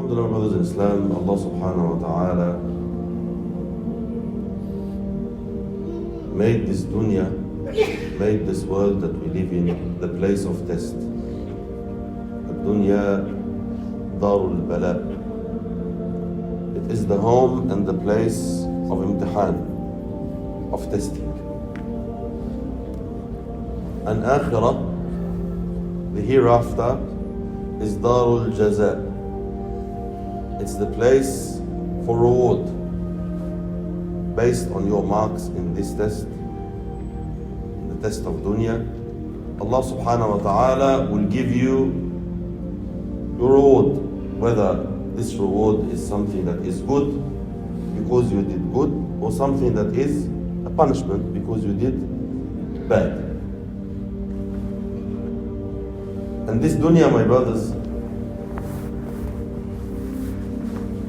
Alhamdulillah, brothers in Islam, Allah subhanahu wa ta'ala made this dunya, made this world that we live in, the place of test. Dunya Darul Bala. It is the home and the place of imtihan, of testing. And Akhirah, the hereafter, is Darul Jaza. It's the place for reward based on your marks in this test, the test of dunya. Allah subhanahu wa ta'ala will give you your reward, whether this reward is something that is good because you did good, or something that is a punishment because you did bad. And this dunya, my brothers,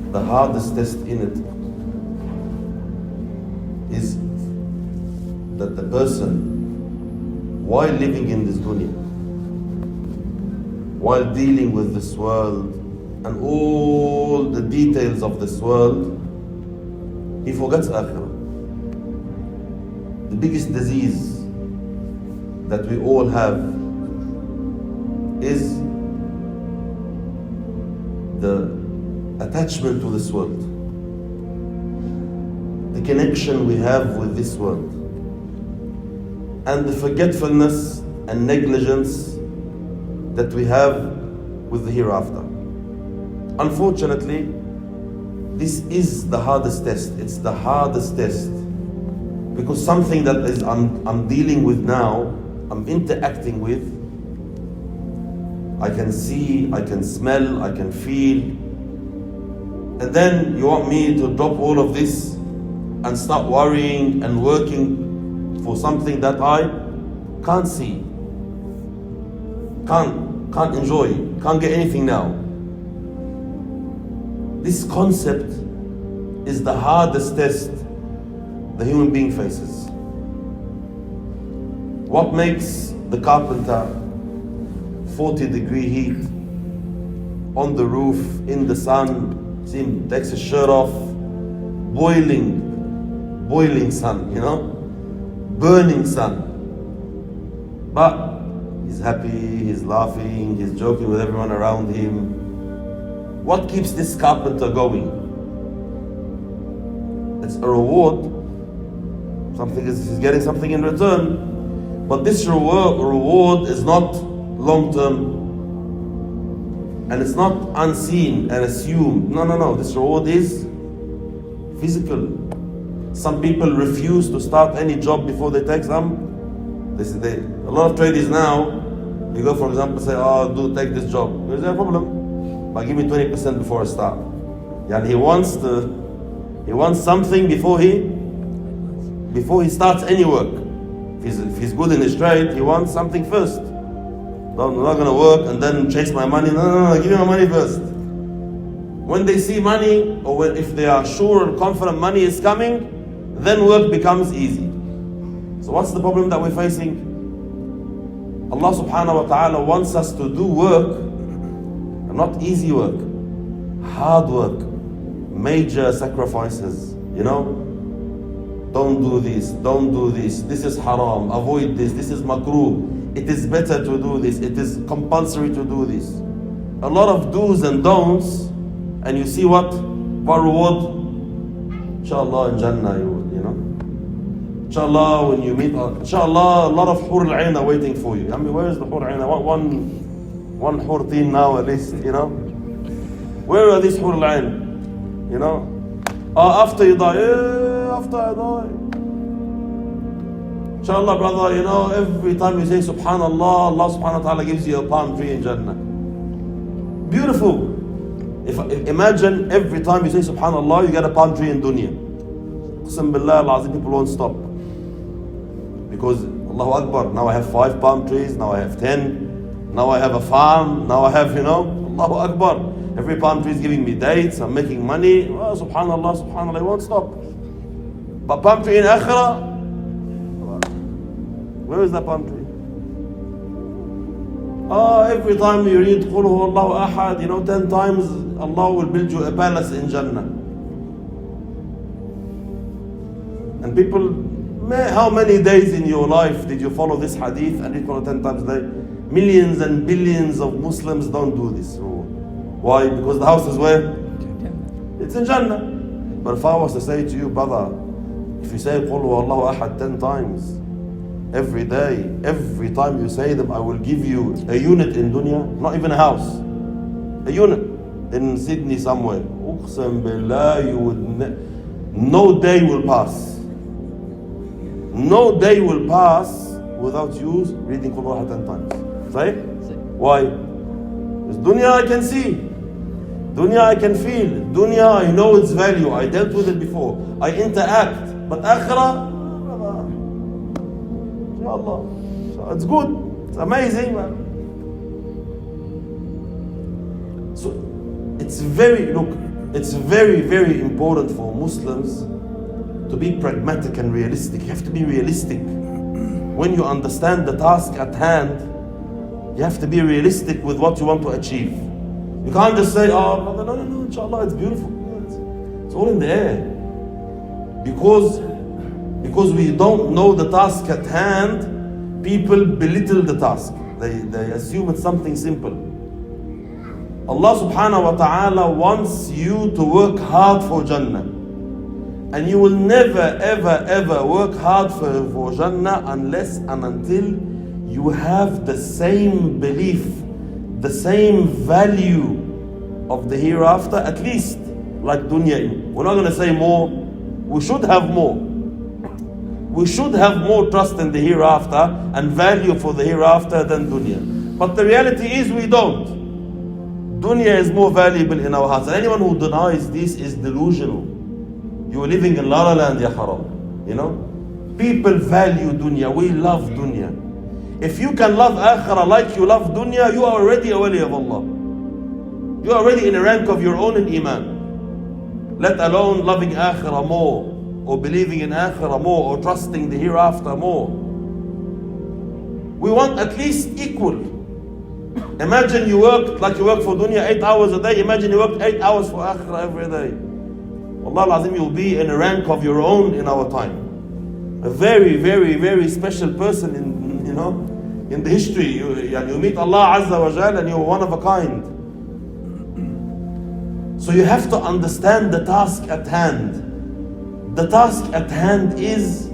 the hardest test in it is that the person, while living in this dunya, while dealing with this world and all the details of this world, he forgets Akhirah. The biggest disease that we all have is the attachment to this world, the connection we have with this world, and the forgetfulness and negligence that we have with the hereafter. Unfortunately, this is the hardest test. It's the hardest test because something that is I'm dealing with now, I'm interacting with, I can see, I can smell, I can feel. And then you want me to drop all of this and start worrying and working for something that I can't see, can't enjoy, can't get anything now. This concept is the hardest test the human being faces. What makes the carpenter 40-degree heat on the roof, in the sun, takes his shirt off, boiling sun, burning sun. But he's happy, he's laughing, he's joking with everyone around him. What keeps this carpenter going? It's a reward. He's getting something in return. But this reward is not long-term. And it's not unseen and assumed. No. This reward is physical. Some people refuse to start any job before they take some. A lot of traders now, you go, for example, say, take this job. There's no problem. But give me 20% before I start. Yeah, he wants something before he starts any work. If he's good in his trade, he wants something first. I'm not going to work and then chase my money. No, give me my money first. When they see money, or if they are sure and confident money is coming, then work becomes easy. So what's the problem that we're facing? Allah subhanahu wa ta'ala wants us to do work, not easy work, hard work, major sacrifices, Don't do this, this is haram, avoid this is makruh. It is better to do this. It is compulsory to do this. A lot of do's and don'ts, and you see what reward? Inshallah in Jannah, Inshallah when you meet, inshallah a lot of hur al-ain are waiting for you. Where is the hur al-ain? I want one hur teen now at least, Where are these hur al-ain? After you die, after I die. Inshallah, brother, every time you say Subhanallah, Allah subhanahu wa ta'ala gives you a palm tree in Jannah. Beautiful. Imagine every time you say Subhanallah, you get a palm tree in dunya. Qasam billah, al-azim, people won't stop. Because, Allahu Akbar, now I have 5 palm trees, now I have 10, now I have a farm, now I have, Allahu Akbar. Every palm tree is giving me dates, I'm making money. Oh, subhanallah, it won't stop. But palm tree in Akhirah, where is that palm tree? Every time you read Qul Huwallahu Ahad, 10 times, Allah will build you a palace in Jannah. And people, how many days in your life did you follow this hadith and read Quran 10 times a day? Millions and billions of Muslims don't do this. Why? Because the house is where? It's in Jannah. But if I was to say to you, brother, if you say Qul Huwallahu Ahad 10 times, every day, every time you say them, I will give you a unit in dunya, not even a house, a unit in Sydney somewhere. Uqsam billah, no day will pass. No day will pass without you reading Qul Huwallahu 10 times. Right? Why? Because dunya I can see, dunya I can feel, dunya I know its value, I dealt with it before, I interact. But akhirah, Allah. So it's good. It's amazing, man. So it's very important for Muslims to be pragmatic and realistic. You have to be realistic. When you understand the task at hand, you have to be realistic with what you want to achieve. You can't just say, brother, no, inshallah, it's beautiful. It's all in the air. Because we don't know the task at hand, people belittle the task. They assume it's something simple. Allah subhanahu wa ta'ala wants you to work hard for Jannah. And you will never, ever work hard for Jannah unless and until you have the same belief, the same value of the hereafter, at least like dunya. We're not going to say more. We should have more. We should have more trust in the hereafter and value for the hereafter than dunya. But the reality is we don't. Dunya is more valuable in our hearts. And anyone who denies this is delusional. You are living in La La Land, ya haram. People value dunya. We love dunya. If you can love akhirah like you love dunya, you are already a wali of Allah. You are already in a rank of your own in iman. Let alone loving akhirah more, or believing in akhirah more, or trusting the hereafter more. We want at least equal. Imagine you worked like you work for dunya 8 hours a day. Imagine you worked 8 hours for akhirah every day. Wallah al-Azim, you'll be in a rank of your own in our time. A very, very, very special person in the history. You meet Allah Azza wa Jal and you're one of a kind. So you have to understand the task at hand. The task at hand is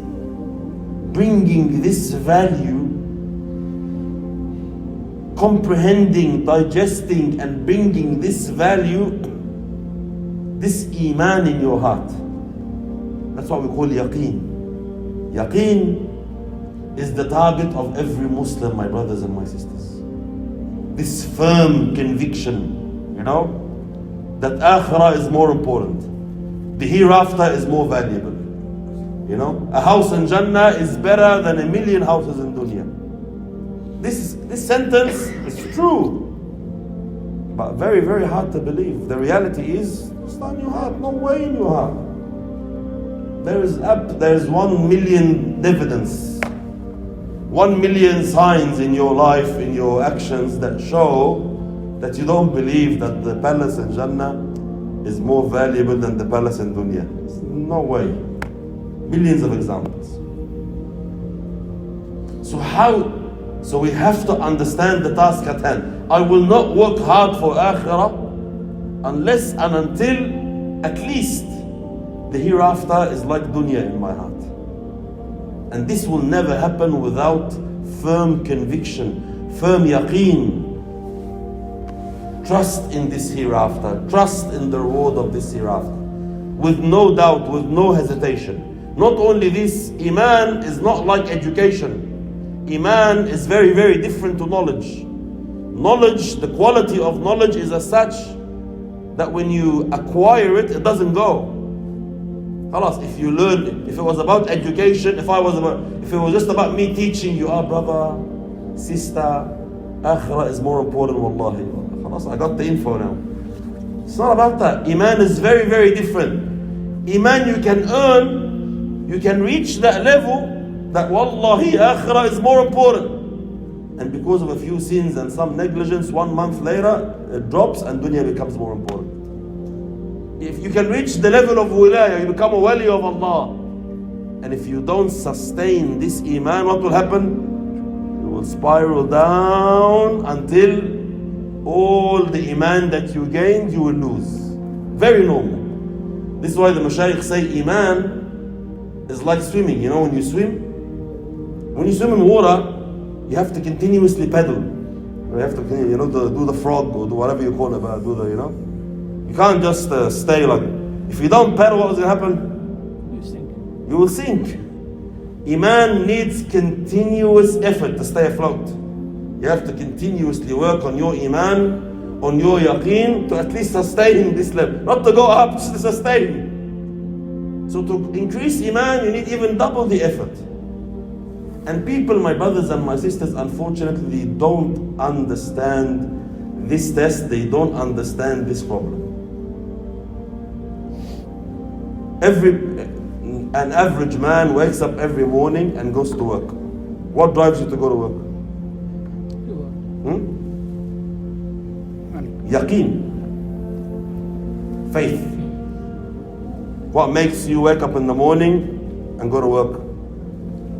bringing this value, comprehending, digesting, and bringing this value, this iman in your heart. That's what we call yaqeen. Yaqeen is the target of every Muslim, my brothers and my sisters. This firm conviction, that akhirah is more important. The hereafter is more valuable. A house in Jannah is better than 1,000,000 houses in dunya. This sentence is true, but very, very hard to believe. The reality is, it's not in your heart. No way in your heart. There is 1,000,000 evidence, 1,000,000 signs in your life, in your actions that show that you don't believe that the palace in Jannah is more valuable than the palace in dunya. No way. Millions of examples. So we have to understand the task at hand. I will not work hard for akhirah unless and until at least the hereafter is like dunya in my heart. And this will never happen without firm conviction, firm yaqeen. Trust in this hereafter, trust in the reward of this hereafter, with no doubt, with no hesitation. Not only this, iman is not like education. Iman is very, very different to knowledge. Knowledge, the quality of knowledge is as such that when you acquire it, it doesn't go. Khalas, if you learn, if it was about education, if it was just about me teaching you, brother, sister, akhirah is more important, wallahi. Khalas, I got the info now. It's not about that. Iman is very, very different. Iman you can earn, you can reach that level that wallahi, akhirah is more important. and because of a few sins and some negligence, 1 month later, it drops and dunya becomes more important. If you can reach the level of wilayah, you become a wali of Allah. And if you don't sustain this iman, what will happen? You will spiral down until all the iman that you gained, you will lose. Very normal. This is why the mashayikh say iman is like swimming. You know, when you swim in water, you have to continuously pedal. You have to, do the frog or do whatever you call it, You can't just stay like. If you don't pedal, what is going to happen? You will sink. Iman needs continuous effort to stay afloat. You have to continuously work on your iman, on your yaqeen, to at least sustain this level. Not to go up, just to sustain. So to increase iman, you need even double the effort. And people, my brothers and my sisters, unfortunately, don't understand this test. They don't understand this problem. An average man wakes up every morning and goes to work. What drives you to go to work? Yaqeen. Faith. What makes you wake up in the morning and go to work?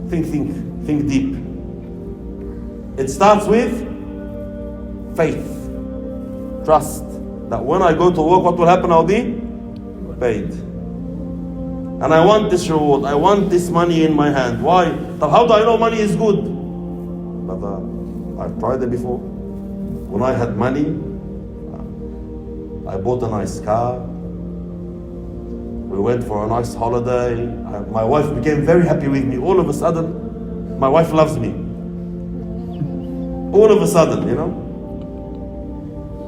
Think deep. It starts with faith. Trust that when I go to work, what will happen? I'll be paid. And I want this reward. I want this money in my hand. Why? How do I know money is good? But I've tried it before. When I had money, I bought a nice car. We went for a nice holiday. My wife became very happy with me. All of a sudden, my wife loves me. All of a sudden,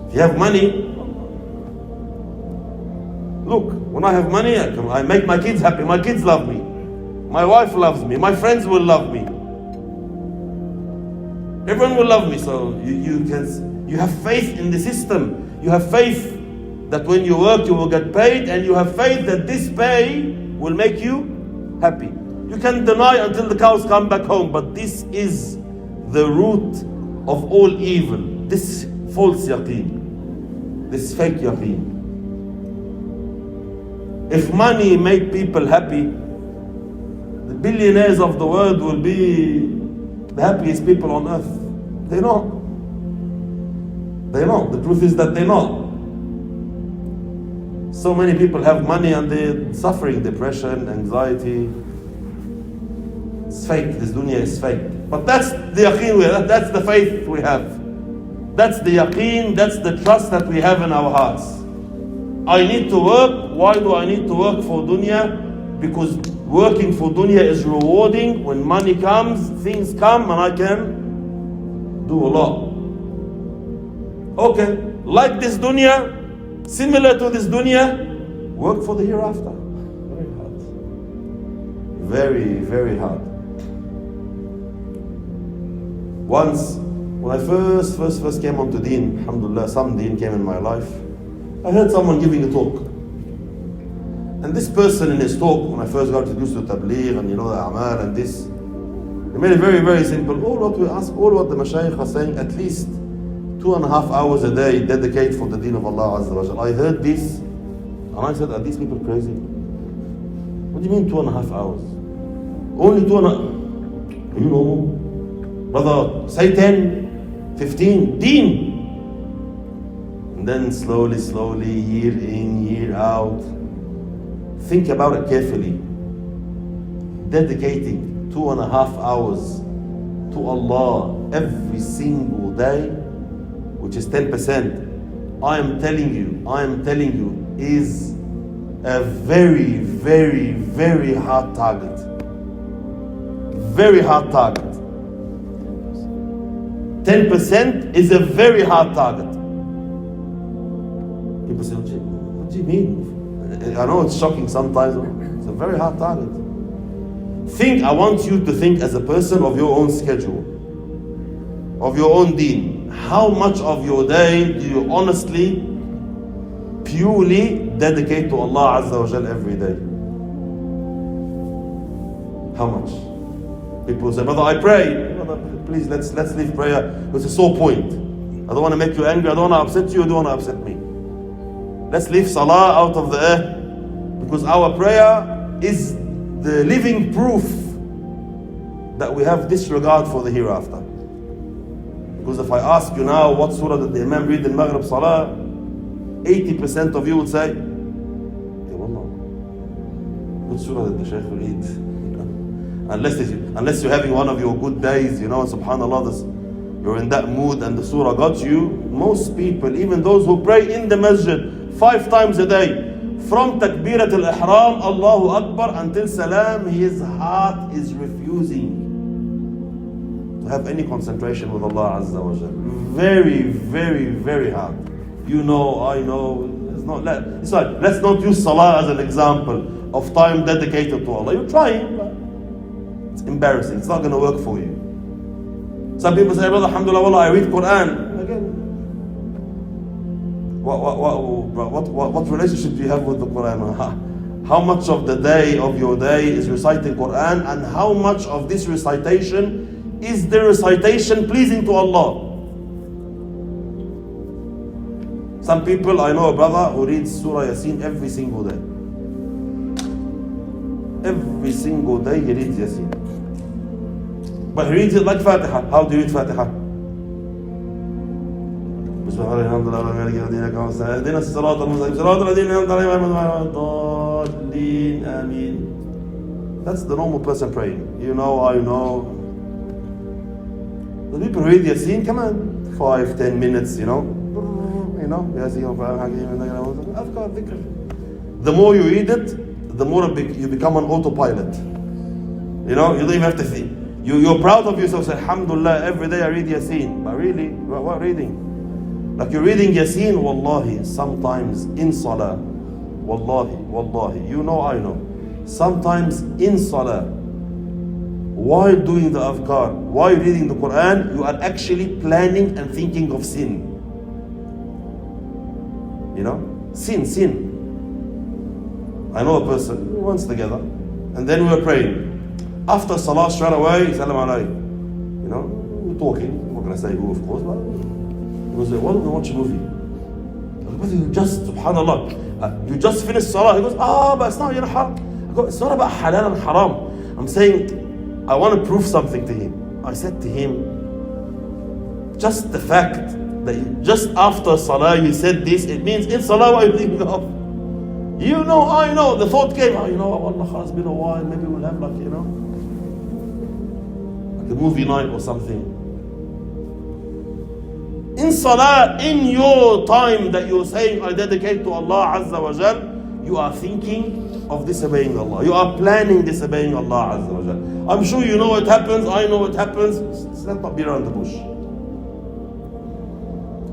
If you have money, look, when I have money, I make my kids happy. My kids love me. My wife loves me. My friends will love me. Everyone will love me. So you have faith in the system. You have faith that when you work, you will get paid, and you have faith that this pay will make you happy. You can deny until the cows come back home, but this is the root of all evil. This false yaqeen, this fake yaqeen. If money made people happy, the billionaires of the world will be the happiest people on earth. They're not. They're not. The truth is that they're not. So many people have money and they're suffering depression, anxiety. It's fake. This dunya is fake. But that's the yaqeen we have. That's the faith we have. That's the yaqeen. That's the trust that we have in our hearts. I need to work. Why do I need to work for dunya? Because working for dunya is rewarding. When money comes, things come, and I can do a lot. Okay, like this dunya, similar to this dunya, work for the hereafter. Very hard. Very, very hard. Once, when I first came onto deen, alhamdulillah, some deen came in my life, I heard someone giving a talk. And this person in his talk, when I first got introduced to tabligh and the a'mal and this, he made it very, very simple. All what the mashayikh are saying, at least 2.5 hours a day dedicate for the deen of Allah Azza wa Jal. I heard this and I said, are these people crazy? What do you mean 2.5 hours? Only 2.5? Are you normal? Brother, say 10, 15, deen. And then slowly, year in, year out, think about it carefully. Dedicating 2.5 hours to Allah every single day, which is 10%, I am telling you, is a very, very, very hard target. Very hard target. 10% is a very hard target. People say, what do you mean? I know it's shocking sometimes. It's a very hard target. I want you to think as a person of your own schedule, of your own deen. How much of your day do you honestly, purely dedicate to Allah Azza wa Jal every day? How much? People say, brother, I pray. brother, please let's leave prayer. It's a sore point. I don't want to make you angry. I don't want to upset you. You don't want to upset me. Let's leave salah out of the air, because our prayer is the living proof that we have disregard for the hereafter. Because if I ask you now what surah did the Imam read in Maghrib Salah, 80% of you would say, yeah, wallah, what surah did the Shaykh read? Unless you're having one of your good days, and subhanAllah, you're in that mood and the surah got you. Most people, even those who pray in the masjid 5 times a day, from Takbirat al-Ihram, Allahu Akbar, until Salam, his heart is refusing to have any concentration with Allah Azza wa Jal. Very, very, very hard. I know. It's like, let's not use Salah as an example of time dedicated to Allah. You're trying, but it's embarrassing. It's not going to work for you. Some people say, brother, alhamdulillah, wallah, I read Quran. Again, what relationship do you have with the Quran? How much of the day of your day is reciting Quran, and how much of this recitation is the recitation pleasing to Allah? Some people, I know a brother who reads Surah Yasin every single day. Every single day he reads Yasin. But he reads it like Fatiha. How do you read Fatiha? That's the normal person praying. I know. The people who read Yasin, come on, 5-10 minutes, The more you read it, the more you become an autopilot. You don't even have to think. You're proud of yourself. Say, alhamdulillah, every day I read Yasin. But really, what reading? Like you're reading Yasin, wallahi, sometimes in salah. Wallahi, I know. Sometimes in salah, while doing the adhkar, while reading the Quran, you are actually planning and thinking of sin. Sin. I know a person, we were once together, and then we were praying. After salah, straight away, salam alaykum. We're talking. I'm not going to say who, of course, but he was like, why don't we watch a movie? I go, you just, subhanallah, you just finished salah. He goes, but it's not haram. I go, it's not about halal and haram. I'm saying, I want to prove something to him. I said to him, just the fact that just after salah you said this, it means in salah what are you thinking of? I know. The thought came, Allah, it's been a while, maybe we'll have like a movie night or something. In salah, in your time that you're saying, I dedicate to Allah Azza wa Jal, you are thinking of disobeying Allah. You are planning disobeying Allah Azza wa Jal. I'm sure you know what happens, I know what happens. Let's not be around the bush.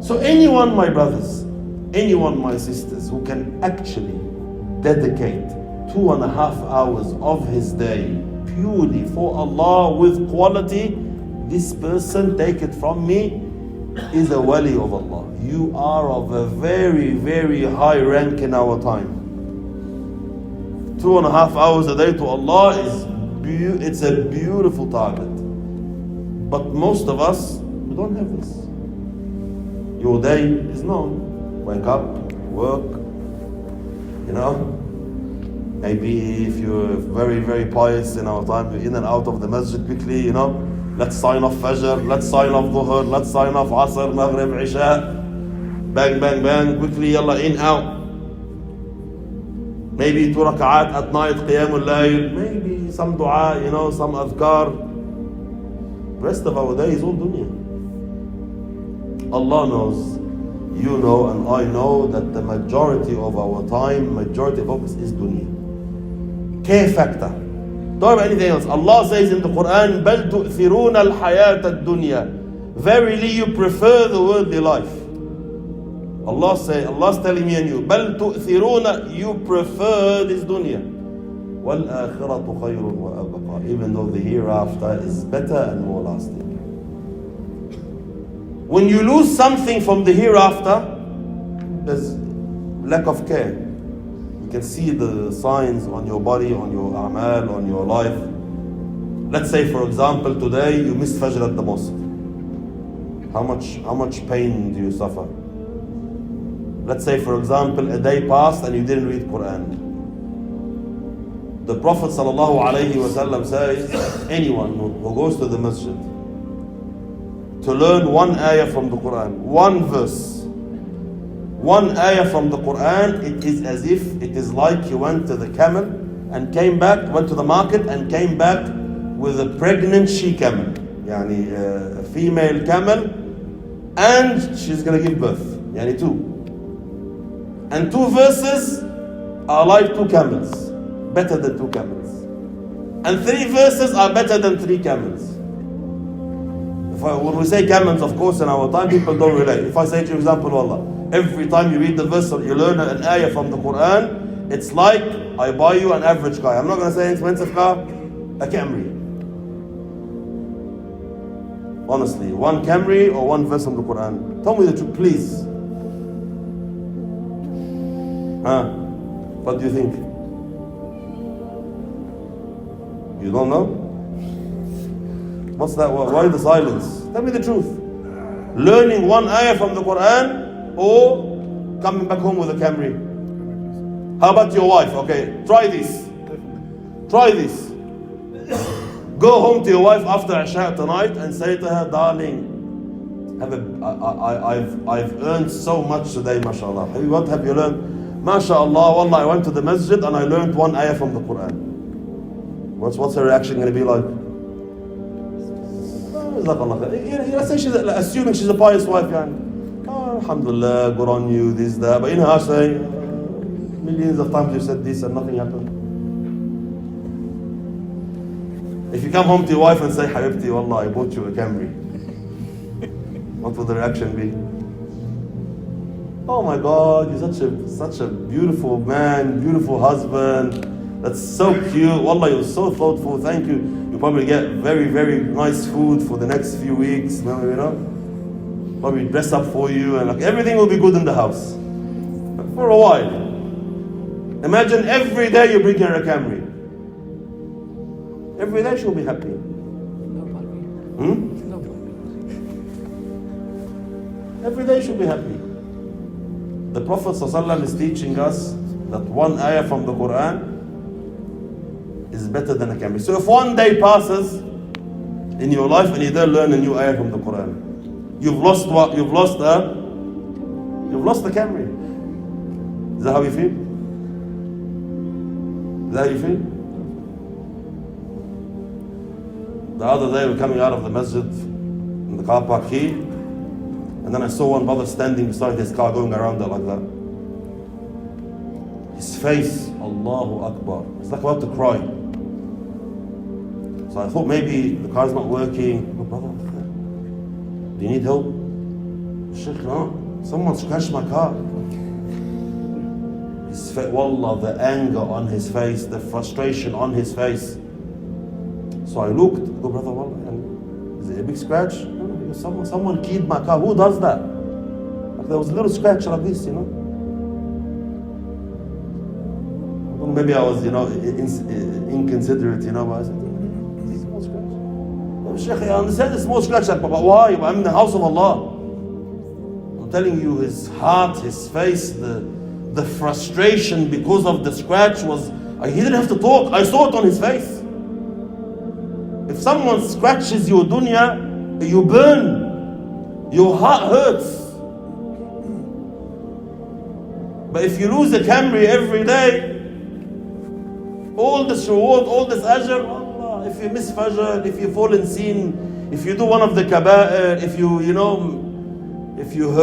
So anyone, my brothers, anyone, my sisters, who can actually dedicate 2.5 hours of his day purely for Allah with quality, this person, take it from me, is a wali of Allah. You are of a very, very high rank in our time. 2.5 hours a day to Allah it's a beautiful target. But most of us, we don't have this. Your day is known. Wake up, work, Maybe if you're very, very pious in our time, you're in and out of the masjid quickly, Let's sign off Fajr, let's sign off Dhuhr, let's sign off Asr, Maghrib, Isha. Bang, bang, bang, quickly, yalla, in, out. Maybe 2 rak'at at night, Qiyamul Layl. Maybe some dua, some adhkar. The rest of our day is all dunya. Allah knows, you know, and I know that the majority of our time, majority of focus is dunya. K factor. Don't have anything else. Allah says in the Quran, بَلْ تُؤْثِرُونَ الْحَيَاةَ الدُّنْيَا. Verily you prefer the worldly life. Allah's telling me and you, بَلْ تُؤْثِرُونَ, you prefer this dunya. وَالْآخِرَةُ خَيْرٌ وَأَبْقَى. Even though the hereafter is better and more lasting. When you lose something from the hereafter, there's lack of care. You can see the signs on your body, on your a'mal, on your life. Let's say, for example, today you missed Fajr at the mosque. How much pain do you suffer? Let's say, for example, a day passed and you didn't read Quran. The Prophet ﷺ says, anyone who goes to the masjid to learn one ayah from the Quran, one verse, one ayah from the Quran, it is as if it is like you went to the camel and came back, went to the market and came back with a pregnant she-camel, yani a female camel, and she's going to give birth, yani two. And two verses are like two camels, better than two camels. And three verses are better than three camels. When we say camels, of course, in our time, people don't relate. If I say, for example, Allah, every time you read the verse or you learn an ayah from the Quran, it's like I buy you an average car. I'm not going to say an expensive car, a Camry. Honestly, one Camry or one verse from the Quran? Tell me the truth, please. What do you think? You don't know? What's that? Why the silence? Tell me the truth. Learning one ayah from the Quran or coming back home with a Camry? How about your wife? Okay, try this. Try this. Go home to your wife after Isha tonight and say to her, darling, I've earned so much today, mashallah. What have you learned? Mashallah, wallah, I went to the masjid and I learned one ayah from the Quran. What's her reaction going to be like? Let's say assuming she's a pious wife, alhamdulillah, good on you, this, that. But in her say, millions of times you said this and nothing happened. If you come home to your wife and say, Habibti, wallah, I bought you a Camry, what would the reaction be? Oh my God, you're such a beautiful man, beautiful husband. That's so cute. Wallah, you're so thoughtful. Thank you. You probably get very, very nice food for the next few weeks. You know, probably dress up for you, and like everything will be good in the house for a while. Imagine every day you bring her a Camry. Every day she'll be happy. Every day she'll be happy. The Prophet ﷺ is teaching us that one ayah from the Quran is better than a Camry. So if one day passes in your life and you don't learn a new ayah from the Quran, you've lost what? You've lost the Camry. Is that how you feel? Is that how you feel? The other day we're coming out of the masjid in the car park here, and then I saw one brother standing beside his car going around it like that. His face, Allahu Akbar, it's like about to cry. So I thought maybe the car's not working. Oh, brother, do you need help? Sheikh, no, someone scratched my car. His face, wallah, the anger on his face, the frustration on his face. So I looked, go, brother, wallah, is it a big scratch? No, someone keyed my car. Who does that? Like there was a little scratch like this, you know. Well, maybe I was, inconsiderate, but I said, it's a small scratch. Sheikh, I understand it's a small scratch, but why? I'm in the house of Allah. I'm telling you, his heart, his face, the frustration because of the scratch was, he didn't have to talk. I saw it on his face. If someone scratches your dunya, you burn. Your heart hurts. But if you lose a Camry every day, all this reward, all this ajr, Allah, if you miss Fajr, if you fall in sin, if you do one of the kaba'ir, if you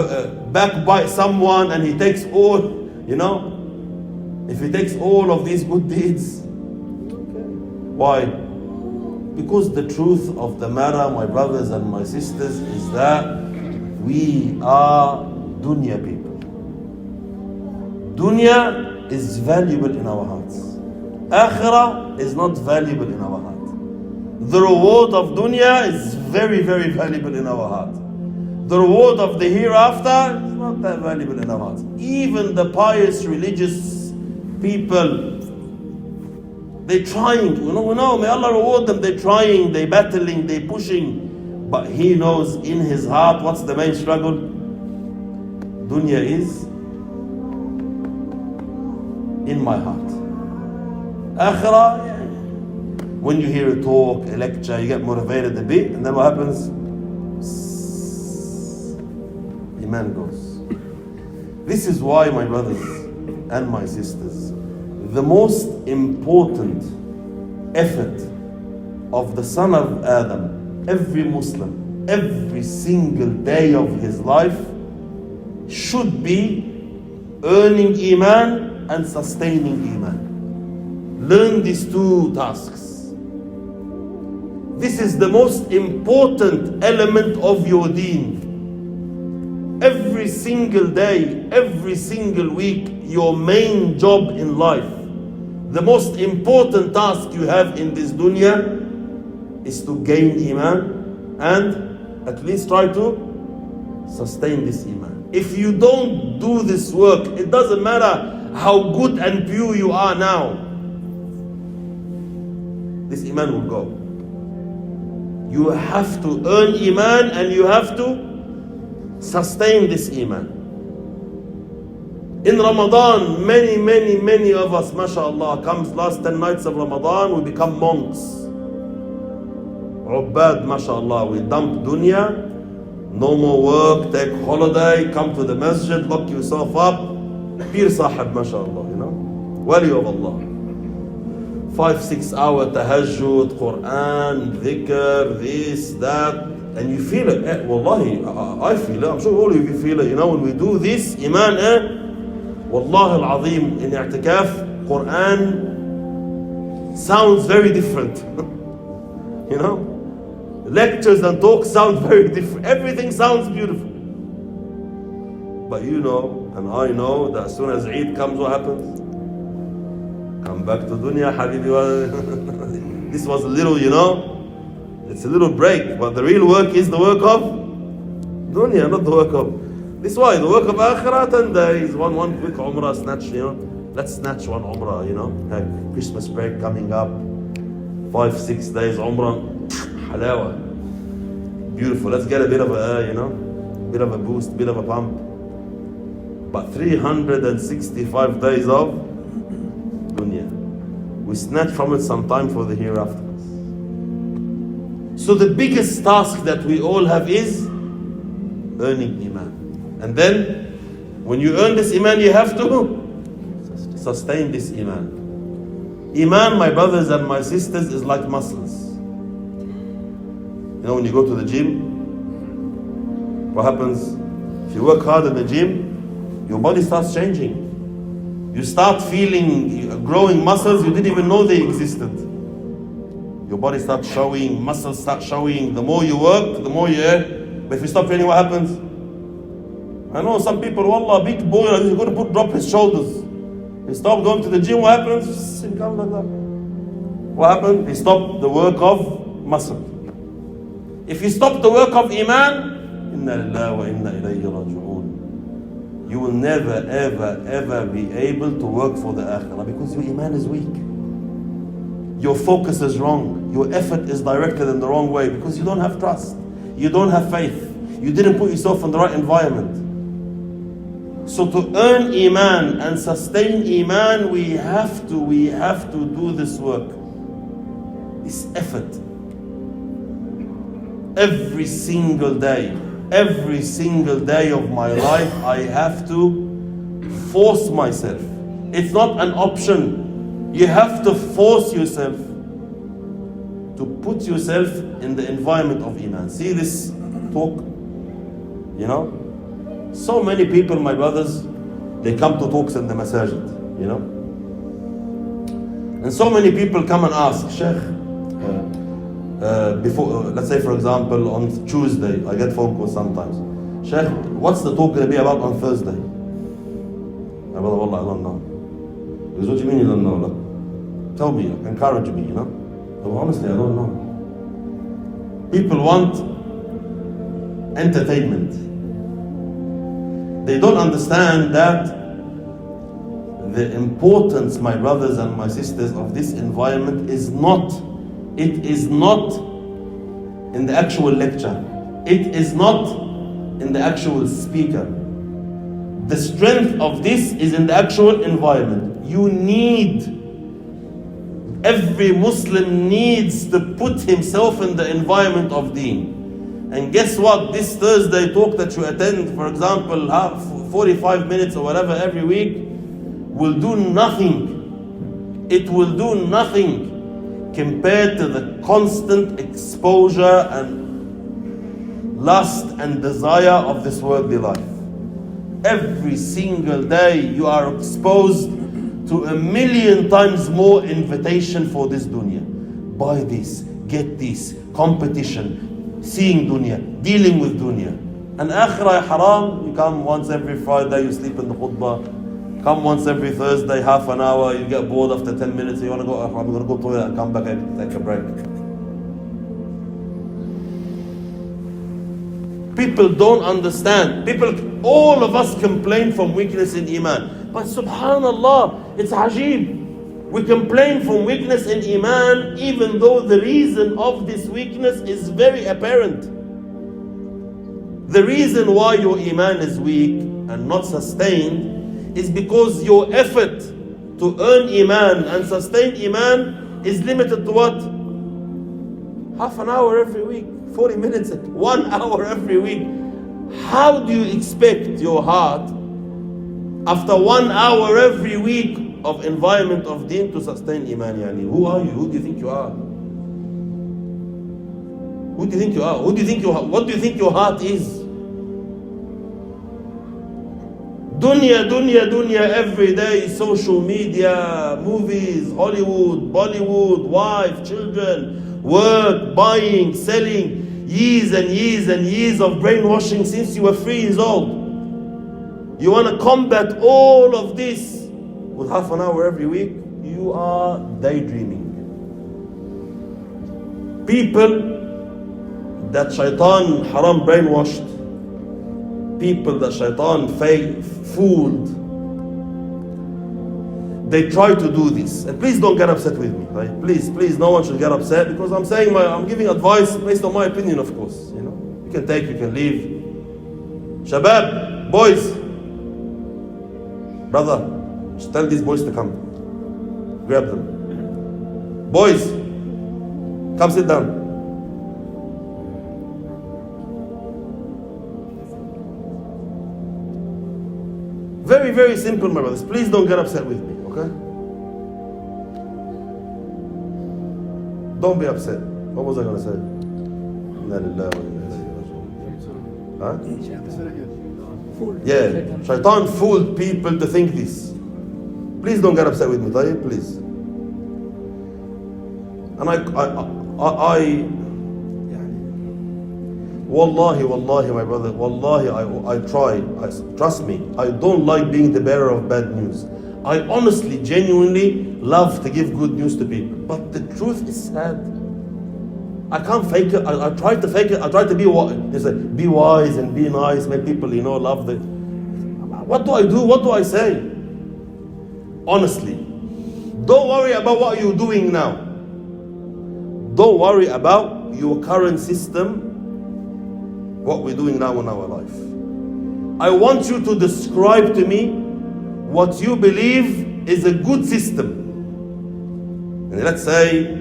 backbite someone and he takes all, if he takes all of these good deeds, why? Because the truth of the matter, my brothers and my sisters, is that we are dunya people. Dunya is valuable in our hearts. Akhirah is not valuable in our heart. The reward of dunya is very, very valuable in our heart. The reward of the hereafter is not that valuable in our hearts. Even the pious religious people, They're trying, may Allah reward them. They're trying, they're battling, they're pushing. But he knows in his heart what's the main struggle. Dunya is in my heart. Akhirah, when you hear a talk, a lecture, you get motivated a bit, and then what happens? Iman goes. This is why, my brothers and my sisters, the most important effort of the son of Adam, every Muslim, every single day of his life, should be earning Iman and sustaining Iman. Learn these two tasks. This is the most important element of your deen. Every single day, every single week, your main job in life, the most important task you have in this dunya is to gain Iman and at least try to sustain this Iman. If you don't do this work, it doesn't matter how good and pure you are now, this Iman will go. You have to earn Iman and you have to sustain this Iman. In Ramadan, many of us, mashallah, comes last 10 nights of Ramadan, we become monks. Ubbad, mashallah, we dump dunya, no more work, take holiday, come to the masjid, lock yourself up, Pir Sahib, mashallah, Wali of Allah. 5-6 hour tahajjud, Quran, dhikr, this, that, and you feel it. Wallahi, I feel it. I'm sure all of you feel it. When we do this, Iman, Wallahi al-Azim, in i'tikaf, Quran sounds very different. Lectures and talks sound very different. Everything sounds beautiful. But and I know that as soon as Eid comes, what happens? Come back to dunya, habibi. This was a little, it's a little break. But the real work is the work of dunya, not the work of. This is why the work of akhirah, 10 days, one quick umrah, snatch, let's snatch one umrah, Christmas break coming up, 5-6 days umrah, halawa, beautiful. Let's get a bit of a, bit of a boost, bit of a pump. But 365 days of dunya, we snatch from it some time for the hereafter. So the biggest task that we all have is earning Iman. And then, when you earn this Iman, you have to sustain this Iman. Iman, my brothers and my sisters, is like muscles. When you go to the gym, what happens? If you work hard in the gym, your body starts changing. You start feeling growing muscles you didn't even know they existed. Your body starts showing, muscles start showing. The more you work, the more you earn. But if you stop training, what happens? I know some people, wallah, big boy, he's going to drop his shoulders. He stopped going to the gym, what happens? He comes like that. What happened? He stopped the work of muscle. If you stop the work of Iman, inna lillahi wa inna ilayhi raji'un, you will never, ever be able to work for the akhirah because your Iman is weak. Your focus is wrong. Your effort is directed in the wrong way because you don't have trust. You don't have faith. You didn't put yourself in the right environment. So to earn Iman and sustain Iman, we have to do this work. This effort. Every single day of my life, I have to force myself. It's not an option. You have to force yourself to put yourself in the environment of Iman. See this talk? So many people, my brothers, they come to talks in the Masjid, And so many people come and ask, Sheikh, before, let's say for example, on Tuesday, I get phone calls sometimes. Sheikh, what's the talk going to be about on Thursday? I don't know. Because what do you mean you don't know? Like, tell me, encourage me, But honestly, I don't know. People want entertainment. They don't understand that the importance, my brothers and my sisters, of this environment is not in the actual lecture. It is not in the actual speaker. The strength of this is in the actual environment. Every Muslim needs to put himself in the environment of deen. And guess what? This Thursday talk that you attend, for example, 45 minutes or whatever every week, will do nothing. It will do nothing compared to the constant exposure and lust and desire of this worldly life. Every single day you are exposed to 1,000,000 times more invitation for this dunya. Buy this, get this, competition, seeing dunya, dealing with dunya. And akhirah haram, you come once every Friday, you sleep in the khutbah. Come once every Thursday, half an hour, you get bored after 10 minutes, you want to go, I'm going to go to the toilet and come back and take a break. People don't understand. All of us complain from weakness in Iman. But subhanallah, it's ajib. We complain from weakness in Iman even though the reason of this weakness is very apparent. The reason why your Iman is weak and not sustained is because your effort to earn Iman and sustain Iman is limited to what? Half an hour every week, 40 minutes, 1 hour every week. How do you expect your heart, after 1 hour every week of environment of deen, to sustain Iman? Yani, who are you? Who do you think you are? Who do you think you are? What do you think your heart is? Dunya, dunya, dunya every day, social media, movies, Hollywood, Bollywood, wife, children, work, buying, selling, years and years and years of brainwashing since you were 3 years old. You want to combat all of this with half an hour every week? You are daydreaming. People that shaitan haram brainwashed, people that shaitan fooled, they try to do this. And please don't get upset with me, right? Please, no one should get upset, because I'm giving advice based on my opinion, of course. You know, you can take, you can leave. Shabab, boys, brother, just tell these boys to come. Grab them. Boys, come sit down. Very, very simple, my brothers. Please don't get upset with me, okay? Don't be upset. What was I going to say? Huh? Yeah, shaitan fooled people to think this. Please don't get upset with me, Tayyib, please. And Wallahi, my brother, Wallahi, I try. Trust me, I don't like being the bearer of bad news. I honestly, genuinely love to give good news to people. But the truth is sad. I can't fake it. I try to fake it. I try to be wise and be nice, make people, love the... What do I do? What do I say? Honestly, don't worry about what you're doing now. Don't worry about your current system, what we're doing now in our life. I want you to describe to me what you believe is a good system. And let's say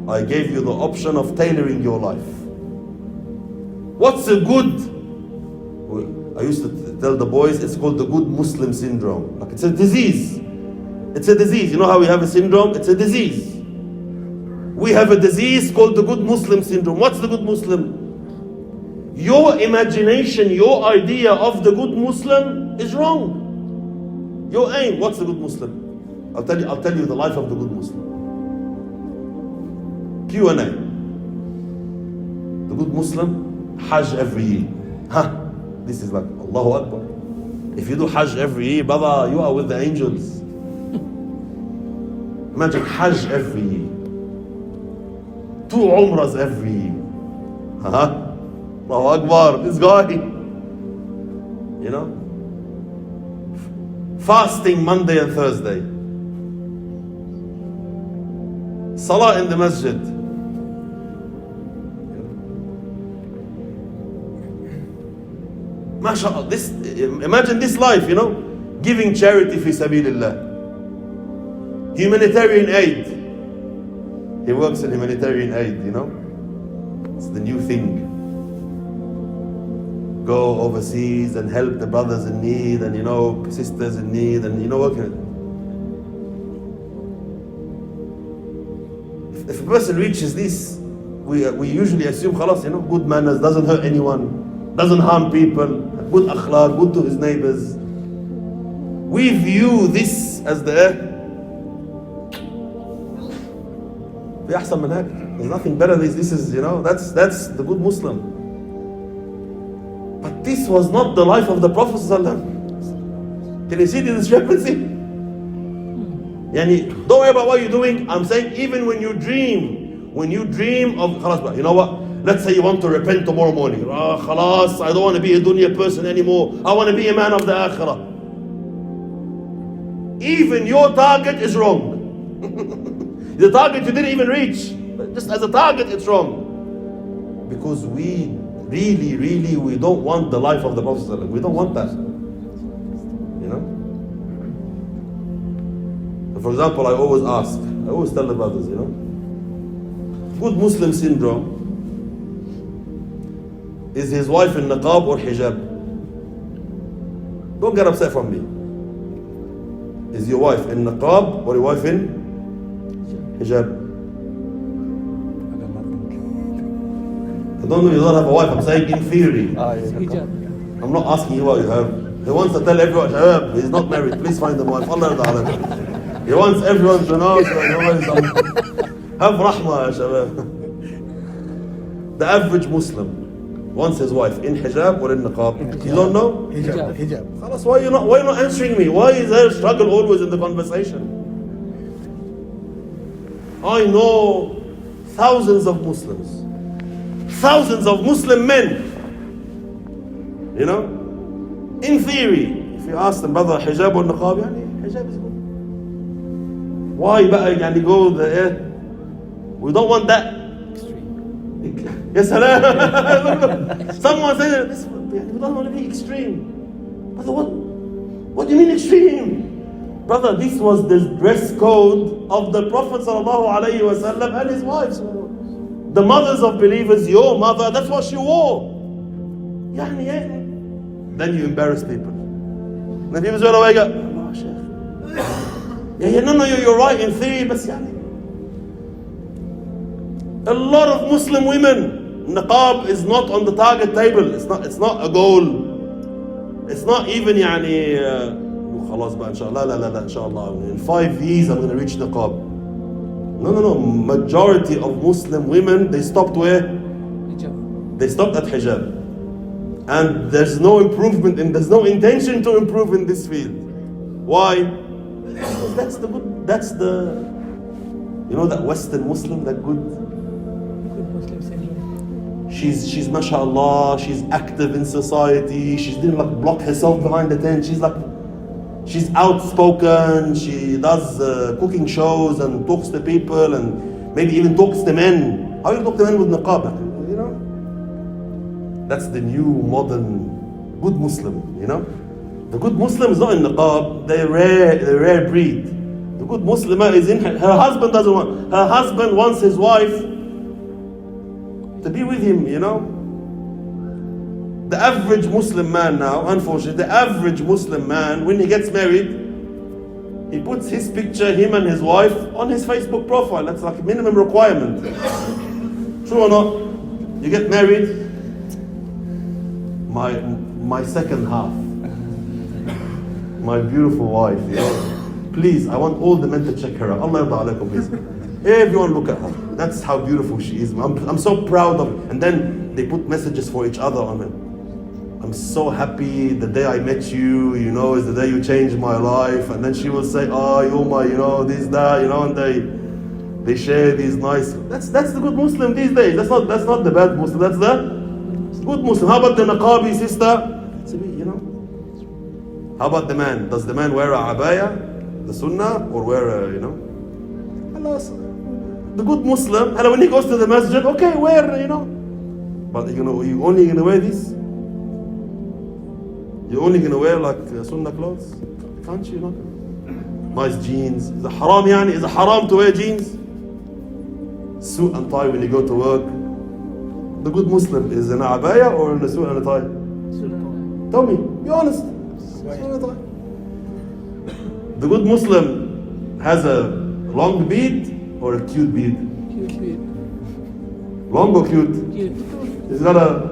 I gave you the option of tailoring your life. What's a good? I used to tell the boys it's called the good Muslim syndrome. Like, it's a disease. It's a disease. You know how we have a syndrome? It's a disease. We have a disease called the good Muslim syndrome. What's the good Muslim? Your imagination, your idea of the good Muslim is wrong. Your aim, what's the good Muslim? I'll tell you the life of the good Muslim. Q&A. The good Muslim, Hajj every year. This is like Allahu Akbar. If you do Hajj every year, brother, you are with the angels. Imagine Hajj every year. 2 Umrahs every year. Allahu Akbar, this guy. fasting Monday and Thursday, salah in the masjid. MashaAllah, imagine this life, giving charity fi sabilillah, humanitarian aid. He works in humanitarian aid, it's the new thing. Go overseas and help the brothers in need and sisters in need and working. If a person reaches this, we usually assume khalas, good manners, doesn't hurt anyone, doesn't harm people, good akhlaq, good to his neighbors. We view this as the there's nothing better. This is, that's the good Muslim. But this was not the life of the Prophet ﷺ. Can you see the discrepancy? Don't worry about what you're doing. I'm saying even when you dream of khalas, you know what? Let's say you want to repent tomorrow morning. Khalas, I don't want to be a dunya person anymore. I want to be a man of the akhirah. Even your target is wrong. The target you didn't even reach. Just as a target, it's wrong. Because we really, we don't want the life of the Prophet ﷺ. We don't want that. For example, I always tell the brothers, good Muslim syndrome is his wife in niqab or hijab. Don't get upset from me. Is your wife in niqab or your wife in hijab? I don't know, you don't have a wife. I'm saying in theory. I'm not asking you what you have. He wants to tell everyone, Shabab, he's not married. Please find a wife. Allah Ta'ala. He wants everyone to know. Have rahmah, Shabab. The average Muslim wants his wife in hijab or in niqab. You don't know? Hijab. Khalas, why you not answering me? Why is there a struggle always in the conversation? I know thousands of Muslims, thousands of Muslim men, in theory, if you ask them, brother, hijab or niqab, hijab is good. Why بقى go there? We don't want that. Yes, someone said this, we don't want to be extreme. Brother, what do you mean extreme? Brother, this was the dress code of the Prophet ﷺ and his wives. The mothers of believers, your mother, that's what she wore. Then you embarrass people. Then people say, oh, Shaykh. No, you're right in theory, but a lot of Muslim women, niqab is not on the target table. It's not a goal. It's not even خلاص بقى inshallah, لا inshallah, in 5 years I'm going to reach niqab. No. Majority of Muslim women, they stopped where? Hijab. They stopped at hijab. And there's no improvement, there's no intention to improve in this field. Why? Because that's the good, that Western Muslim, that good Muslim setting. She's mashallah, she's active in society, she didn't block herself behind the tent, she's outspoken, she does cooking shows and talks to people and maybe even talks to men. How do you talk to men with niqab? That's the new modern good Muslim, The good Muslim is not in niqab, they're rare breed. The good Muslimah is in her husband doesn't want, her husband wants his wife to be with him, The average Muslim man now, unfortunately, the average Muslim man, when he gets married, he puts his picture, him and his wife, on his Facebook profile. That's like a minimum requirement. True or not? You get married, my second half, my beautiful wife, please, I want all the men to check her out. Allah yarda alaykum, please. Everyone look at her. That's how beautiful she is. I'm so proud of her. And then they put messages for each other on it. I'm so happy the day I met you, is the day you changed my life. And then she will say, Yoma, this, that, and they share these nice. That's the good Muslim these days. That's not the bad Muslim. That's the good Muslim. How about the niqabi sister? How about the man? Does the man wear a abaya, the sunnah, or wear a, Allah, the good Muslim, and when he goes to the masjid, okay, wear, but you only gonna wear this? You're only gonna wear like sunnah clothes? Can't you? Nice jeans. Is it haram Is it haram to wear jeans? Suit and tie when you go to work. The good Muslim is in a abaya or in a suit and a tie? Tell me, be honest. Suit and a tie. The good Muslim has a long beard or a cute beard? Cute beard. Long or cute? Cute. He's got a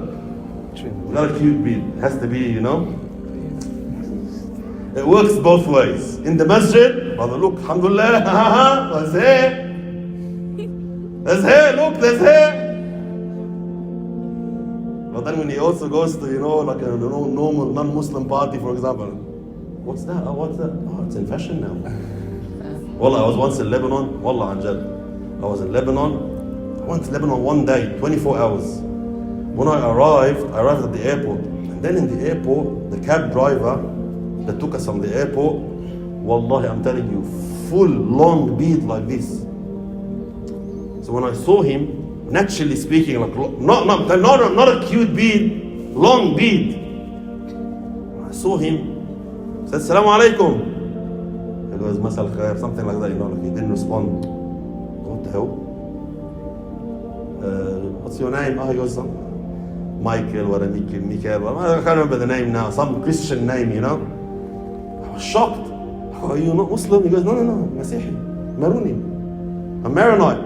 cute beard. Has to be, It works both ways. In the masjid, brother, look, alhamdulillah, there's hair. There's hair, look, there's hair. But then when he also goes to, like a normal non-Muslim party, for example, what's that? Oh, it's in fashion now. Wallah, I was once in Lebanon. Wallah, Anjad. I was in Lebanon. I went to Lebanon one day, 24 hours. When I arrived at the airport. And then in the airport, the cab driver that took us from the airport, wallahi, I'm telling you, full long beard like this. So when I saw him, naturally speaking, like not a cute beard, long beard. When I saw him, I said, Assalamu alaikum. He goes, Masal khair, something like that, like he didn't respond. What the hell? What's your name? He goes, Michael or Mikael. I can't remember the name now, some Christian name, I was shocked. Are you not Muslim? He goes, no, Masihi, Maruni. I'm Maronite. I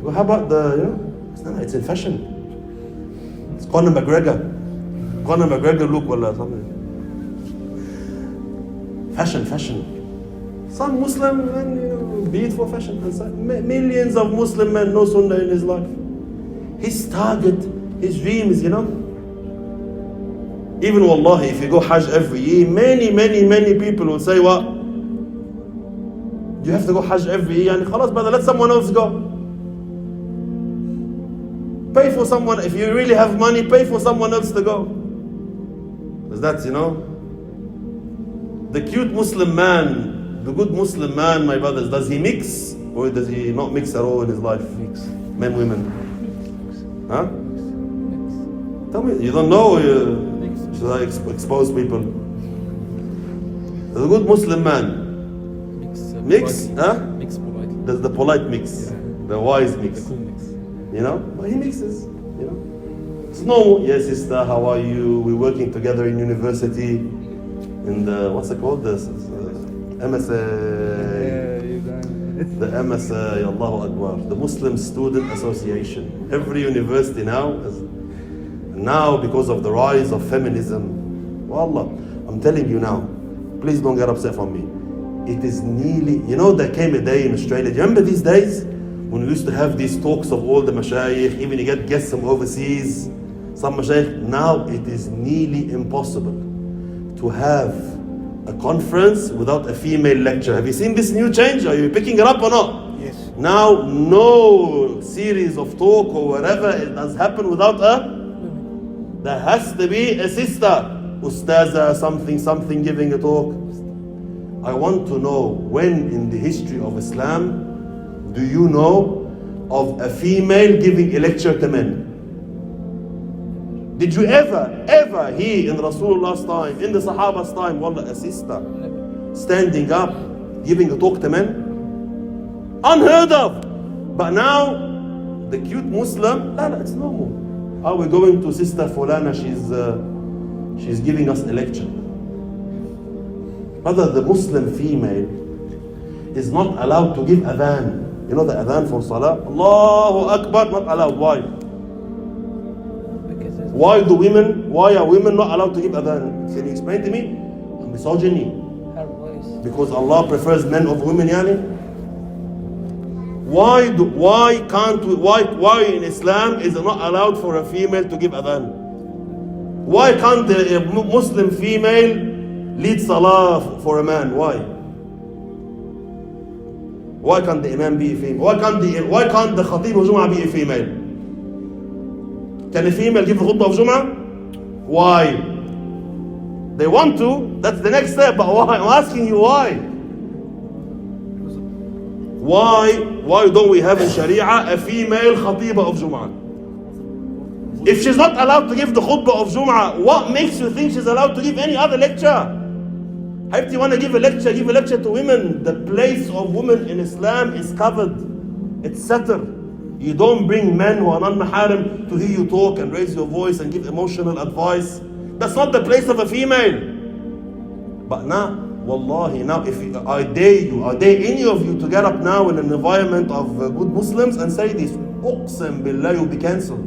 go, how about the, no, it's in fashion. It's Conor McGregor look or something. Fashion. Some Muslim men, be it for fashion. And millions of Muslim men, no sunnah in his life. His target, his dream is, even wallahi, if you go Hajj every year, many people will say, what? You have to go Hajj every year, and khalas, brother, let someone else go. Pay for someone, if you really have money, pay for someone else to go. Because that's, the cute Muslim man, the good Muslim man, my brothers, does he mix? Or does he not mix at all in his life? Mix. Men, women. Huh? Tell me, you don't know? Should I expose people? The good Muslim man. Mix? Huh? Mix politely. There's the polite mix. Yeah. The wise mix. The cool mix. But he mixes, It's normal. Yes, sister, how are you? We're working together in university. In the, what's it called? The MSA. The MSA, Allahu Akbar. The Muslim Student Association. Every university now, because of the rise of feminism, wallah, I'm telling you now, please don't get upset from me. It is nearly, there came a day in Australia. Do you remember these days? When we used to have these talks of all the mashayikh, even you get guests from overseas, some mashayikh, now it is nearly impossible to have a conference without a female lecturer. Have you seen this new change? Are you picking it up or not? Yes. Now, no series of talk or whatever, it does happen without there has to be a sister, ustaza, something giving a talk. I want to know, when in the history of Islam do you know of a female giving a lecture to men? Did you ever hear in Rasulullah's time, in the Sahaba's time, wallah, a sister standing up, giving a talk to men? Unheard of. But now, the cute Muslim, it's normal. Are we going to Sister Fulana? She's giving us a lecture. Brother, the Muslim female is not allowed to give adhan. The adhan for salah? Allahu Akbar, not allowed. Why? Why are women not allowed to give adhan? Can you explain to me? Misogyny. Because Allah prefers men over women, Why in Islam is it not allowed for a female to give adhan? Why can't a Muslim female lead salah for a man? Why? Why can't the Imam be a female? Why can't the Khatib of Jum'ah be a female? Can a female give the khutbah of Jum'ah? Why? They want to, That's the next step. But why? I'm asking you why. Why don't we have in Sharia a female khatiba of Jum'ah? If she's not allowed to give the khutbah of Jum'ah, what makes you think she's allowed to give any other lecture? If you want to give a lecture to women. The place of women in Islam is covered. It's satr. You don't bring men who are non-maharim to hear you talk and raise your voice and give emotional advice. That's not the place of a female. But now, wallahi, now I dare any of you to get up now in an environment of good Muslims and say this, uqsam billah, you'll be cancelled.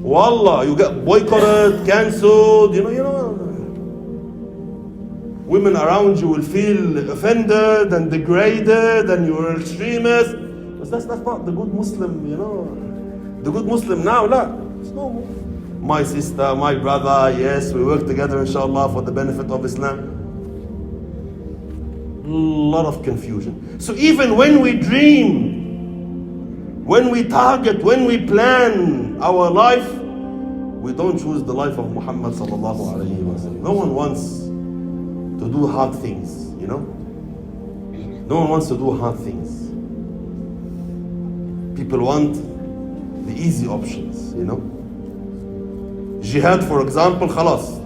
Wallah, you get boycotted, cancelled, you know. Women around you will feel offended and degraded and you're an extremist. But that's not the good Muslim, you know. The good Muslim now, it's no. My sister, my brother, yes, we work together inshallah for the benefit of Islam. A lot of confusion. So even when we dream, when we target, when we plan our life, we don't choose the life of Muhammad sallallahu alayhi wa sallam. No one wants to do hard things, you know. No one wants to do hard things. People want the easy options, you know. Jihad, for example, khalas.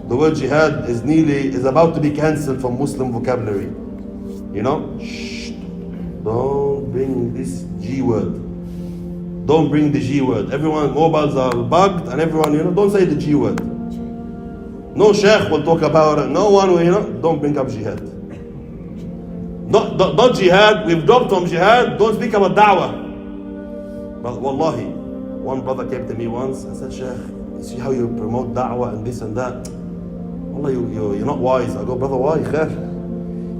The word jihad is about to be cancelled from Muslim vocabulary. You know, don't bring this G word. Don't bring the G word. Everyone, mobiles are bugged, and everyone, you know, don't say the G word. No sheikh will talk about it. No one will, you know, don't bring up jihad. Not jihad, we've dropped from jihad, don't speak about da'wah. But wallahi, one brother came to me once and said, Sheikh, you see how you promote da'wah and this and that? Wallah, you're not wise. I go, brother, why? Khair.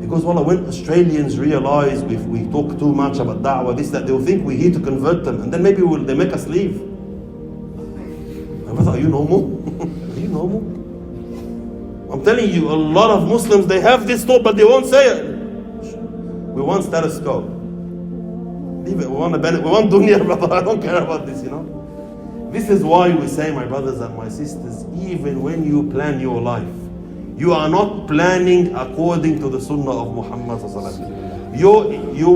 He goes, wallah, when Australians realize we talk too much about da'wah, this, that, they'll think we're here to convert them, and then maybe they make us leave. My brother, are you normal? Are you normal? I'm telling you, a lot of Muslims, they have this thought, but they won't say it. We want status quo. Leave it. We want dunya, brother. I don't care about this, you know. This is why we say, my brothers and my sisters, even when you plan your life, you are not planning according to the sunnah of Muhammad sallallahu alaihi wasallam. You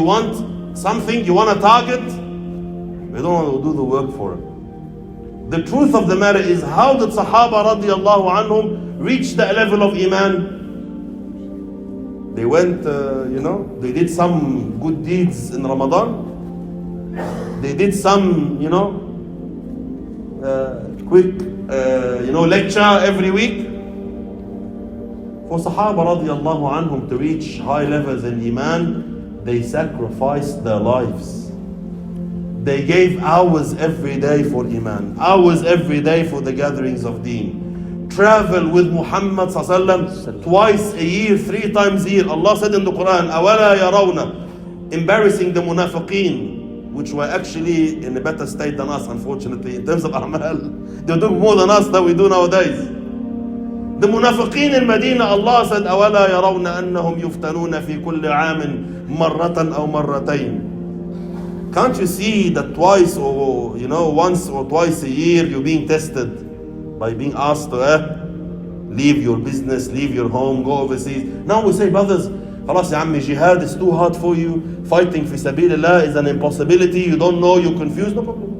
want something, you want a target, you don't want to do the work for it. The truth of the matter is, how did Sahaba radiallahu anhum reach the level of Iman? They went, they did some good deeds in Ramadan. They did some, quick, lecture every week. For Sahaba radiallahu anhum to reach high levels in Iman, they sacrificed their lives. They gave hours every day for Iman, hours every day for the gatherings of Deen. Travel with Muhammad sallallahu twice a year, 3 times a year. Allah said in the Quran, أَوَلَا يَرَوْنَ, embarrassing the munafiqeen, which were actually in a better state than us, unfortunately, in terms of a'mal. They do more than us that we do nowadays. The munafiqeen in Medina, Allah said, أَوَلَا يَرَوْنَ أَنَّهُمْ يُفْتَنُونَ فِي كُلِّ عَامٍ مَرَّةً أَوْ مَرَّتَيْنِ. Can't you see that once or twice a year you're being tested by being asked to leave your business, leave your home, go overseas? Now we say, brothers, خلاص يا عمي, jihad is too hard for you. Fighting fi sabilillah is an impossibility. You don't know, you're confused. No problem.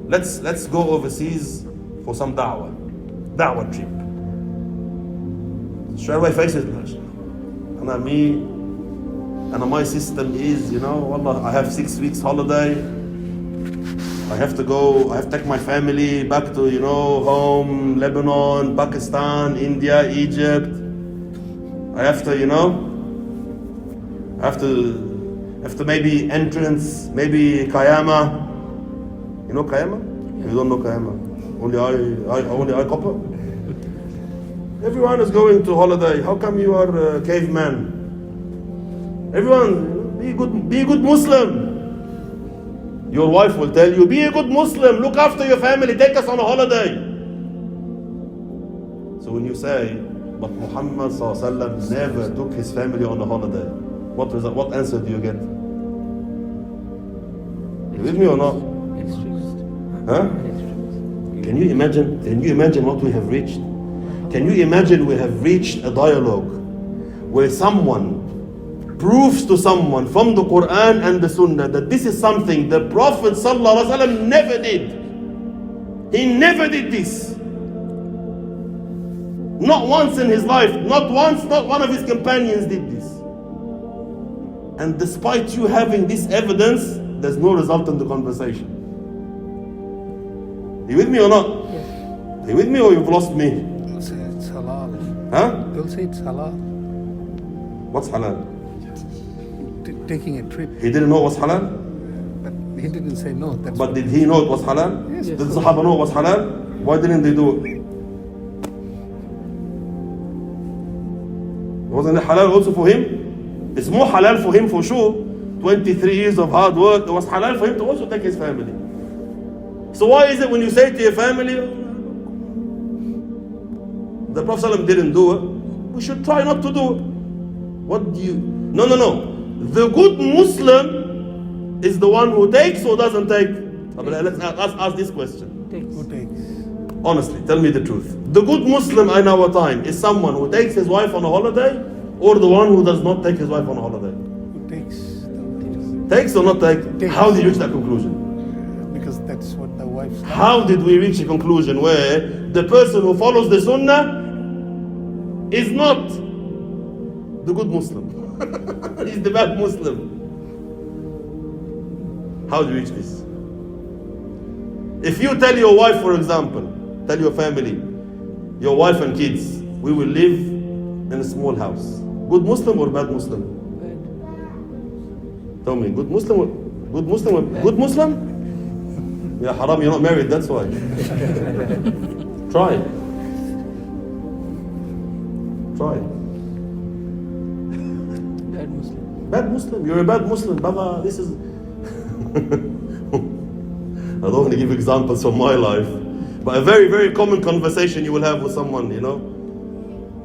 Let's go overseas for some da'wah trip. Straight away face it. And my system is, wallah, I have 6 weeks holiday. I have to take my family back to, home, Lebanon, Pakistan, India, Egypt. I have to maybe entrance, maybe Kayama. You know Kayama? You don't know Kayama. Only I copper. Everyone is going to holiday. How come you are a caveman? Everyone, be a good Muslim. Your wife will tell you, be a good Muslim, look after your family, take us on a holiday. So when you say, but Muhammad sallallahu alaihi wasallam never took his family on a holiday, what answer do you get? You with me or not? Huh? Can you imagine what we have reached? Can you imagine we have reached a dialogue where someone proves to someone from the Quran and the Sunnah that this is something the Prophet ﷺ never did. He never did this. Not once in his life, not once, not one of his companions did this. And despite you having this evidence, there's no result in the conversation. Are you with me or not? Yes. Are you with me or you've lost me? They'll say it's halal. Huh? They'll say it's halal. What's halal? Taking a trip. He didn't know it was halal? But he didn't say no. That's But did he know it was halal? Yes. Did the Sahaba know it was halal? Why didn't they do it? Wasn't it halal also for him? It's more halal for him for sure. 23 years of hard work. It was halal for him to also take his family. So why is it when you say to your family, the Prophet ﷺ didn't do it, we should try not to do it? What do you... No. The good Muslim is the one who takes or doesn't take. Let's ask this question. who takes. Honestly, tell me the truth. The good Muslim in our time is someone who takes his wife on a holiday, or the one who does not take his wife on a holiday? Who takes. Takes or not take? Takes. How did you reach that conclusion? Because that's what the wife's like. How did we reach a conclusion where the person who follows the Sunnah is not the good Muslim? He's the bad Muslim. How do you reach this? If you tell your wife, for example, tell your family, your wife and kids, we will live in a small house. Good Muslim or bad Muslim? Tell me, good Muslim or good Muslim? Or good Muslim? Yeah, haram, you're not married, that's why. Try. Bad Muslim. Bad Muslim, you're a bad Muslim. Baba, this is... I don't want to give examples from my life, but a very, very common conversation you will have with someone, you know.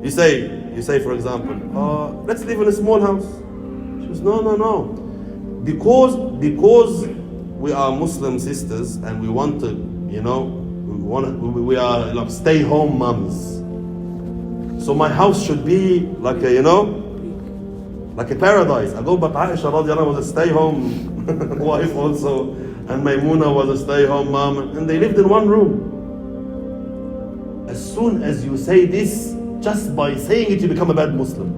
You say, for example, let's live in a small house. She goes, no. Because we are Muslim sisters and we want to, you know, we are like stay-home mums. So my house should be like a, you know, like a paradise. I go, but Aisha radiallahu anha was a stay-home wife also, and Maymuna was a stay-home mom, and they lived in one room. As soon as you say this, just by saying it, you become a bad Muslim.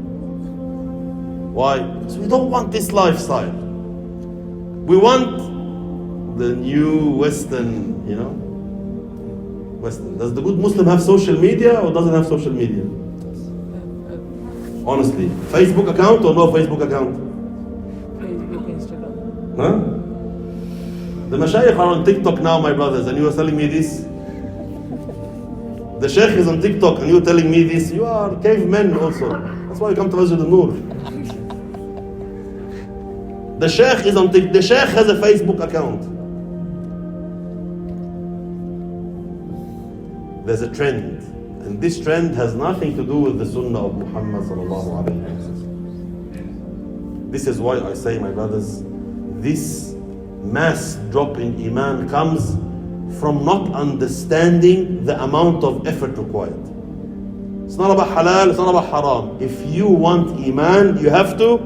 Why? Because we don't want this lifestyle. We want the new Western, you know, Western. Does the good Muslim have social media or doesn't have social media? Honestly, Facebook account or no Facebook account? Facebook, Instagram. Huh? The Mashayikh are on TikTok now, my brothers, and you are telling me this? The Sheikh is on TikTok and you're telling me this? You are cavemen also. That's why you come to Masjid Noor. The Sheikh is on TikTok. The Sheikh has a Facebook account. There's a trend. And this trend has nothing to do with the Sunnah of Muhammad sallallahu alayhi wa sallam. This is why I say, my brothers, this mass drop in Iman comes from not understanding the amount of effort required. It's not about halal, it's not about haram. If you want Iman, you have to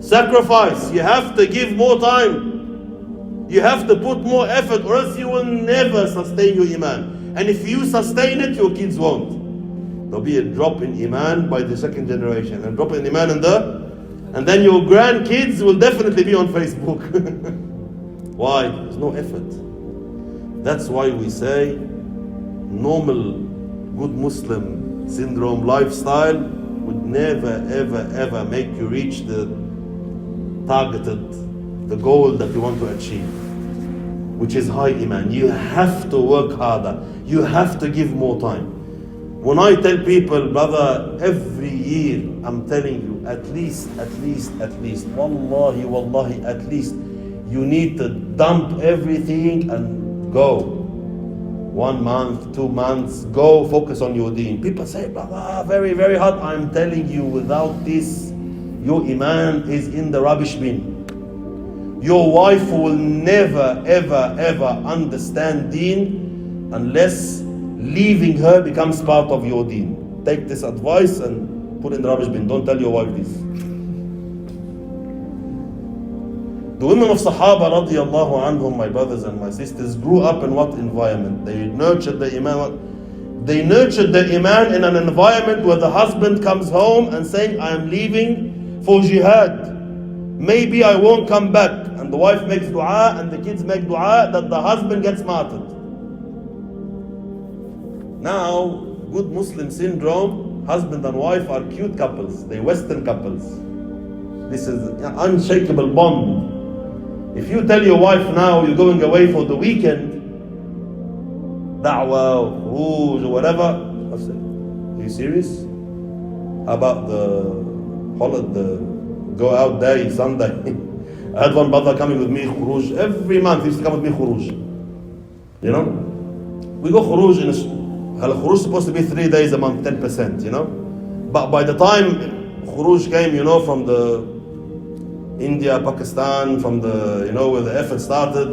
sacrifice. You have to give more time. You have to put more effort, or else you will never sustain your Iman. And if you sustain it, your kids won't. There'll be a drop in Iman by the second generation, and drop in Iman and then your grandkids will definitely be on Facebook. Why? There's no effort. That's why we say normal good Muslim syndrome lifestyle would never ever make you reach the goal that you want to achieve, which is high Iman. You have to work harder. You have to give more time. When I tell people, brother, every year I'm telling you, at least, wallahi, at least, you need to dump everything and go. 1 month, 2 months, go focus on your deen. People say, brother, very, very hard. I'm telling you, without this, your Iman is in the rubbish bin. Your wife will never, ever understand deen unless leaving her becomes part of your deen. Take this advice and put it in the rubbish bin. Don't tell your wife this. The women of Sahaba radiallahu anhum, my brothers and my sisters, grew up in what environment? They nurtured the iman. They nurtured the iman in an environment where the husband comes home and saying, I am leaving for jihad. Maybe I won't come back. And the wife makes dua and the kids make dua that the husband gets martyred. Now, good Muslim syndrome, husband and wife are cute couples. They're Western couples. This is an unshakable bond. If you tell your wife now you're going away for the weekend, da'wah, khuruj, or whatever, I say, are you serious? How about the holiday, go out day, Sunday? I had one brother coming with me, khuruj, every month he used to come with me, khuruj. You know? We go khuruj in khuruj is supposed to be 3 days a month, 10%, you know? But by the time khuruj came, you know, from the India, Pakistan, from the, you know, where the effort started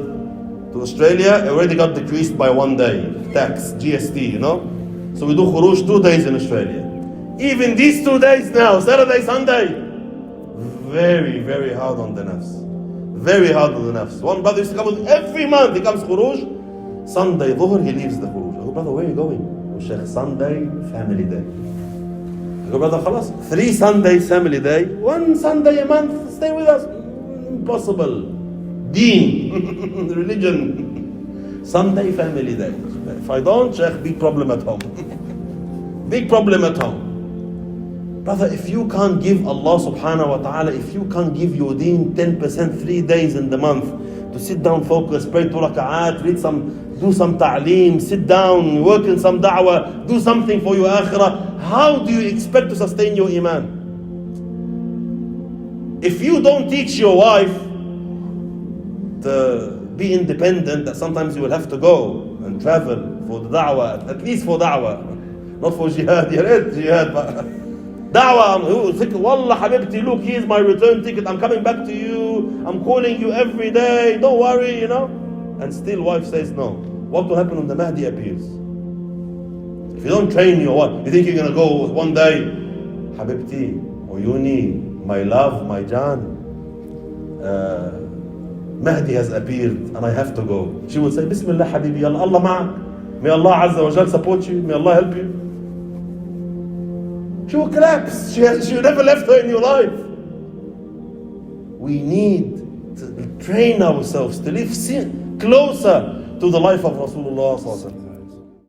to Australia, it already got decreased by 1 day. Tax, GST, you know? So we do khuruj 2 days in Australia. Even these 2 days now, Saturday, Sunday, very, very hard on the nafs. Very hard on the nafs. One brother used to come with every month, he comes khuruj, Sunday, dhuhr, he leaves the khuruj. I go, brother, where are you going? Shaykh, Sunday, family day. I go, brother, khalas, 3 Sundays family day, 1 Sunday a month, stay with us. Impossible. Deen, religion. Sunday family day. If I don't, Shaykh, big problem at home. Big problem at home. Brother, if you can't give Allah subhanahu wa ta'ala, if you can't give your deen 10%, 3 days in the month, to sit down, focus, pray 2 raka'at, do some ta'aleem, sit down, work in some da'wah, do something for your akhirah, how do you expect to sustain your iman? If you don't teach your wife to be independent, that sometimes you will have to go and travel for the da'wah, at least for da'wah, not for jihad, jihad, but da'wah, wallah habibti, look, here's my return ticket, I'm coming back to you, I'm calling you every day, don't worry, you know. And still wife says no. What will happen when the Mahdi appears? If you don't train your wife, you think you're going to go one day, habibti, uyuni, my love, my Jan, Mahdi has appeared and I have to go. She will say, Bismillah habibi, Allah ma'ak. May Allah Azza wa Jal support you, may Allah help you. She will collapse. She never left her in your life. We need to train ourselves to live closer to the life of Rasulullah sallallahu alaihi wasallam.